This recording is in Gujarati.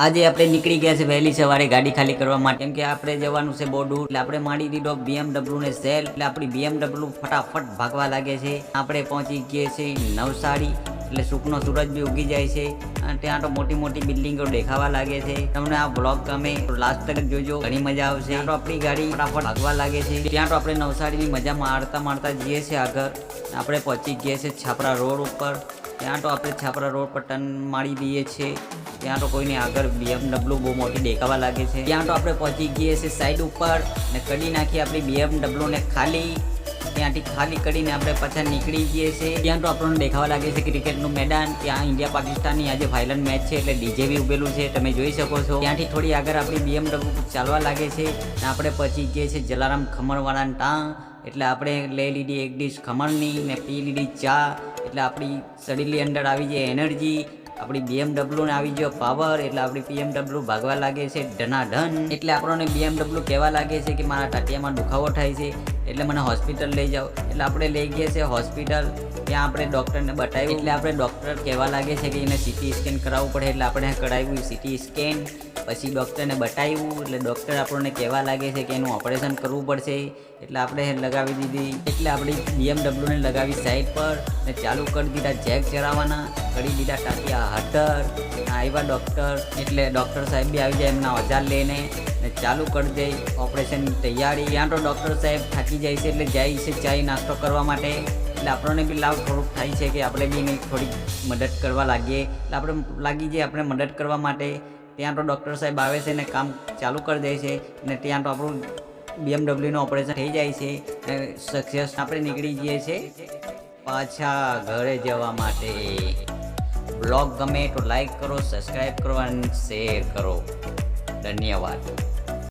આજે આપણે નીકળી ગયા છે વહેલી સવારે ગાડી ખાલી કરવા માટે, કેમ કે આપણે જવાનું છે બહુ દૂર. એટલે આપણે માંડી દીધો BMW ને સેલ. એટલે આપણી BMW ફટાફટ ભાગવા લાગે છે. આપણે પહોંચી ગયા છે નવસારી. એટલે સુખનો સૂરજ બી ઉગી જાય છે અને ત્યાં તો મોટી મોટી બિલ્ડિંગો દેખાવા લાગે છે. તમને આ બ્લોગ ગમે તો લાસ્ટ તક જોજો, ઘણી મજા આવશે. ત્યાં તો આપણી ગાડી ફટાફટ ભાગવા લાગે છે. ત્યાં તો આપણે નવસારીની મજા મારતા જઈએ છીએ આગળ. આપણે પહોંચી ગયા છે છાપરા રોડ ઉપર. ત્યાં તો આપણે છાપરા રોડ પર ટર્ન મારી દઈએ છીએ. ત્યાં તો કોઈને આગળ BMW બહુ મોટી દેખાવા લાગે છે. ત્યાં તો આપણે પહોંચી ગઈએ છીએ સાઈડ ઉપર ને કરી નાખી આપણી BMW ને ખાલી. ત્યાંથી ખાલી કરીને આપણે પાછા નીકળી જઈએ છીએ. ત્યાં તો આપણને દેખાવા લાગે છે ક્રિકેટનું મેદાન. ત્યાં ઇન્ડિયા પાકિસ્તાનની આજે ફાઇનલ મેચ છે એટલે ડીજે બી ઉભેલું છે, તમે જોઈ શકો છો. ત્યાંથી થોડી આગળ આપણી BMW ચાલવા લાગે છે અને આપણે પહોંચી ગઈએ છીએ જલારામ ખમણવાળાના તાં. એટલે આપણે લઈ લીધી એક ડીશ ખમણની ને પી લીધી ચા. એટલે આપણી શરીરની અંદર આવી જાય એનર્જી, આપણી BMW ને આવી ગયો પાવર. એટલે આપણી BMW ભાગવા લાગે છે ધનાધન. એટલે આપણને BMW કહેવા લાગે છે કે મારા ટાટિયામાં દુખાવો થાય છે એટલે મને હોસ્પિટલ લઈ જાઓ. એટલે આપણે લઈ ગયા છે હોસ્પિટલ. ત્યાં આપણે ડૉક્ટરને બતાવ્યું. એટલે આપણે ડૉક્ટર કહેવા લાગે છે કે એને CT સ્કેન કરાવવું પડે. એટલે આપણે કરાવ્યું CT સ્કેન. પછી ડૉક્ટરને બતાવ્યું. એટલે ડૉક્ટર આપણને કહેવા લાગે છે કે એનું ઓપરેશન કરવું પડશે. એટલે આપણે લગાવી દીધી. એટલે આપણી BMW ને લગાવી સાઈડ પર ને ચાલુ કરી દીધા જેક ચરાવવાના. કરી દીધા ટાટિયા હટર. આવ્યા ડૉક્ટર. એટલે ડૉક્ટર સાહેબ બી આવી જાય એમના ઓજાર લઈને ને ચાલુ કરી દે ઓપરેશનની તૈયારી. ત્યાં તો ડૉક્ટર સાહેબ થાકી જાય છે એટલે જાય છે ચાય નાસ્તો કરવા માટે. એટલે આપણને બી લાભ થોડુંક થાય છે કે આપણે બી એને થોડીક મદદ કરવા લાગીએ. એટલે આપણે લાગી જઈએ આપણે મદદ કરવા માટે. ત્યાં તો ડૉક્ટર સાહેબ આવે છે ને કામ ચાલુ કરી દે છે અને ત્યાં તો આપણું BMW નું ઓપરેશન થઈ જાય છે અને સક્સેસ આપણે નીકળી જઈએ છીએ પાછા ઘરે જવા માટે. બ્લોગ ગમે તો લાઈક કરો, સબસ્ક્રાઈબ કરો અને શેર કરો. ધન્યવાદ.